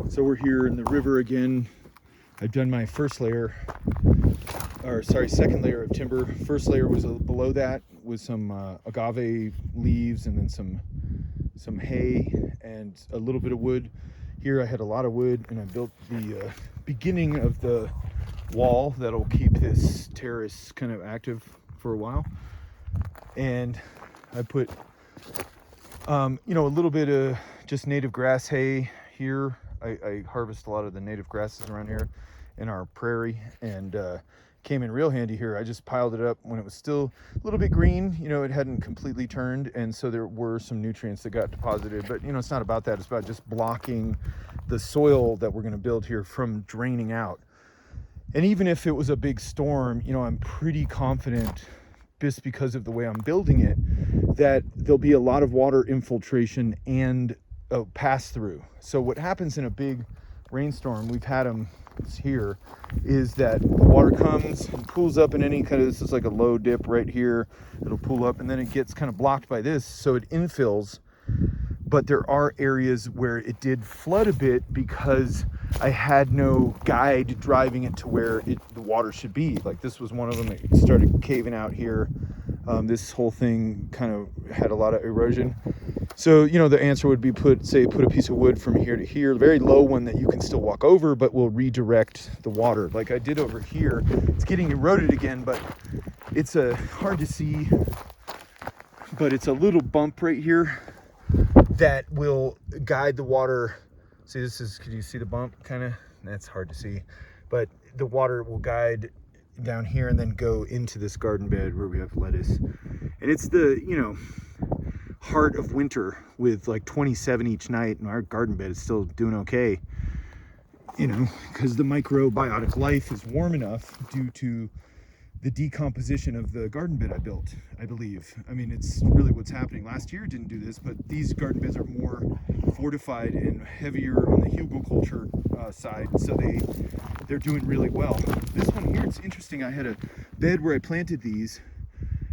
So we're here in the river again. I've done my second layer of timber. First layer was below that with some agave leaves and then some hay and a little bit of wood. Here I had a lot of wood, and I built the beginning of the wall that'll keep this terrace kind of active for a while. And I put a little bit of just native grass hay here. I harvest a lot of the native grasses around here in our prairie, and came in real handy here. I just piled it up when it was still a little bit green. It hadn't completely turned, and so there were some nutrients that got deposited. But it's not about that. It's about just blocking the soil that we're going to build here from draining out. And even if it was a big storm, I'm pretty confident, just because of the way I'm building it, that there'll be a lot of water infiltration and pass through. So what happens in a big rainstorm, we've had them here, is that the water comes and pools up in any kind of, this is like a low dip right here, it'll pool up, and then it gets kind of blocked by this, so it infills. But there are areas where it did flood a bit because I had no guide driving it to where the water should be. Like this was one of them. It started caving out here. This whole thing kind of had a lot of erosion. So, the answer would be put a piece of wood from here to here, a very low one that you can still walk over, but will redirect the water. Like I did over here. It's getting eroded again, but it's hard to see, but it's a little bump right here that will guide the water. See, can you see the bump kind of? That's hard to see, but the water will guide down here and then go into this garden bed where we have lettuce. And it's the, heart of winter with like 27 each night, and our garden bed is still doing okay, because the microbiotic life is warm enough due to the decomposition of the garden bed I built, I believe. I mean, it's really what's happening. Last year it didn't do this, but these garden beds are more fortified and heavier on the Hugelkultur side, so they're doing really well. This one here, it's interesting. I had a bed where I planted these,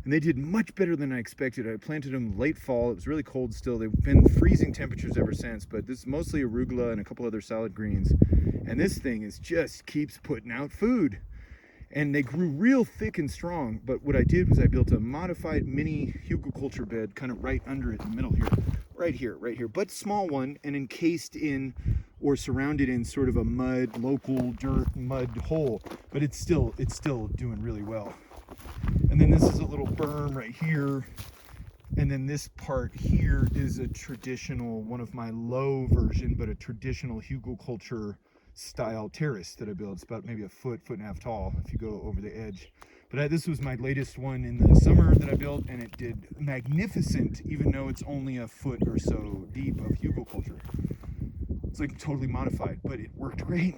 and they did much better than I expected. I planted them late fall. It was really cold still. They've been freezing temperatures ever since, but this is mostly arugula and a couple other salad greens. And this thing just keeps putting out food. And they grew real thick and strong. But what I did was I built a modified mini Hugelkultur bed kind of right under it in the middle here. Right here. But small one, and encased in or surrounded in sort of a local dirt mud hole. But it's still doing really well. And then this is a little berm right here. And then this part here is a traditional, one of my low version, but a traditional Hugelkultur style terrace that I built. It's about maybe a foot and a half tall if you go over the edge. But this was my latest one in the summer that I built, and it did magnificent, even though it's only a foot or so deep of Hugelkultur. It's like totally modified, but it worked great.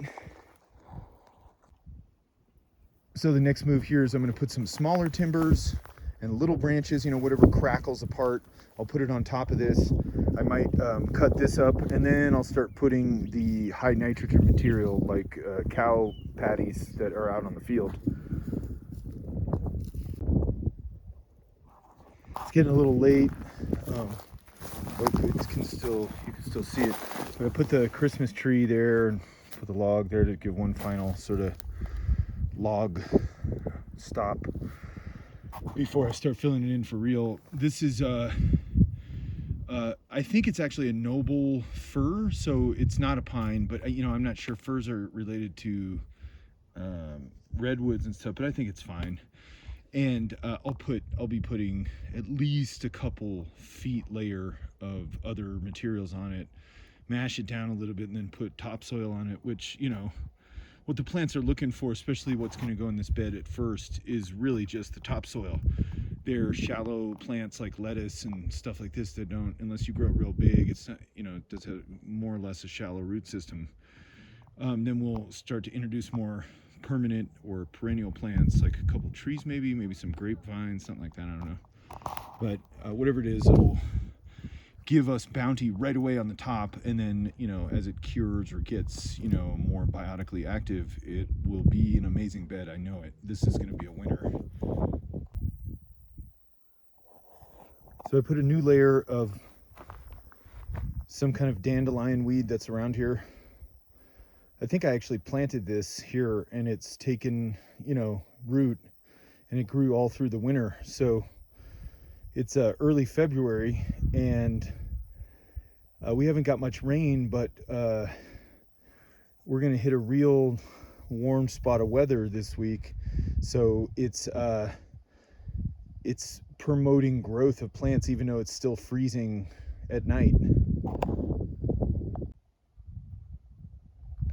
So the next move here is I'm going to put some smaller timbers and little branches, whatever crackles apart, I'll put it on top of this. I might cut this up, and then I'll start putting the high nitrogen material like cow patties that are out on the field. It's getting a little late. You can still see it. So I put the Christmas tree there and put the log there to give one final sort of log stop before I start filling it in for real. This is I think it's actually a noble fir, so it's not a pine, but I'm not sure. Firs are related to redwoods and stuff, but I think it's fine. And I'll be putting at least a couple feet layer of other materials on it, mash it down a little bit, and then put topsoil on it, which what the plants are looking for, especially what's going to go in this bed at first, is really just the topsoil. They're shallow plants like lettuce and stuff like this that don't, unless you grow it real big, it's not, it does have more or less a shallow root system. Then we'll start to introduce more permanent or perennial plants, like a couple trees, maybe some grapevines, something like that, I don't know. But whatever it is, it'll give us bounty right away on the top, and then as it cures or gets more biotically active, it will be an amazing bed. I know it. This is going to be a winner. So I put a new layer of some kind of dandelion weed that's around here. I think I actually planted this here, and it's taken, root, and it grew all through the winter. So it's early February, and we haven't got much rain, but we're gonna hit a real warm spot of weather this week. So it's promoting growth of plants, even though it's still freezing at night.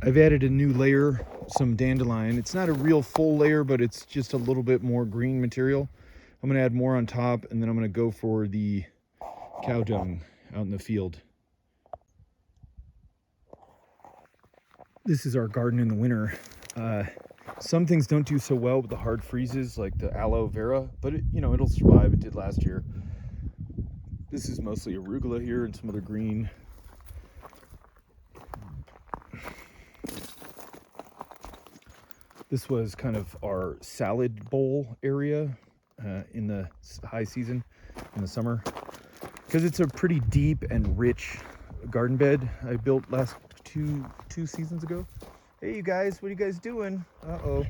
I've added a new layer, some dandelion. It's not a real full layer, but it's just a little bit more green material. I'm gonna add more on top, and then I'm gonna go for the cow dung out in the field. This is our garden in the winter. Some things don't do so well with the hard freezes, like the aloe vera, but it'll survive. It did last year. This is mostly arugula here and some other green. This was kind of our salad bowl area in the high season, in the summer, because it's a pretty deep and rich garden bed I built last two seasons ago. Hey, you guys, what are you guys doing? Uh-oh.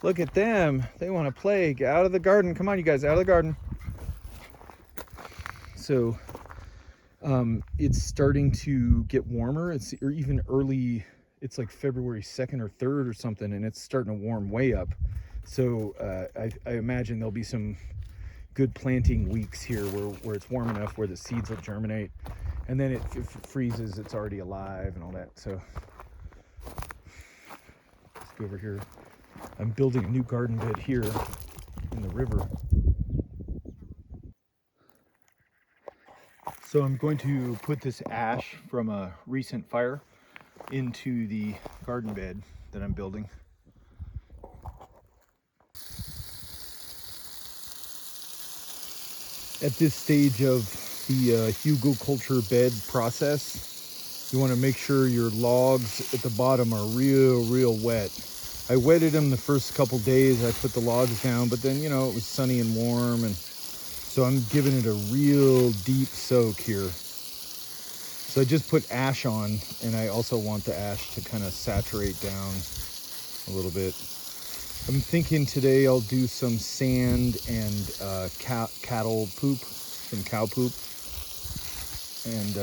Look at them. They want to play. Get out of the garden. Come on, you guys, out of the garden. So it's starting to get warmer. It's even early. It's like February 2nd or 3rd or something, and it's starting to warm way up. So I imagine there'll be some good planting weeks here where it's warm enough where the seeds will germinate. And then if it freezes, it's already alive and all that. So let's go over here. I'm building a new garden bed here in the river. So I'm going to put this ash from a recent fire into the garden bed that I'm building. At this stage of the Hugelkultur bed process, you want to make sure your logs at the bottom are real wet. I wetted them the first couple days. I put the logs down, but then it was sunny and warm, and so I'm giving it a real deep soak here. So I just put ash on, and I also want the ash to kind of saturate down a little bit. I'm thinking today I'll do some sand and cattle poop, some cow poop, and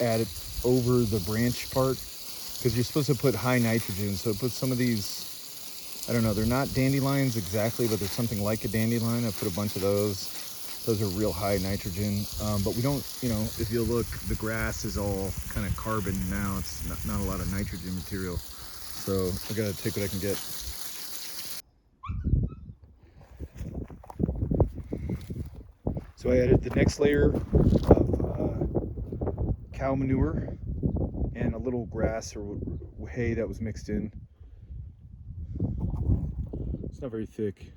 add it over the branch part, because you're supposed to put high nitrogen. So put some of these, I don't know, they're not dandelions exactly, but they're something like a dandelion. I put a bunch of those. Those are real high nitrogen, but we don't, if you look, the grass is all kind of carbon now. It's not a lot of nitrogen material. So I gotta take what I can get. So I added the next layer of cow manure and a little grass or hay that was mixed in. It's not very thick.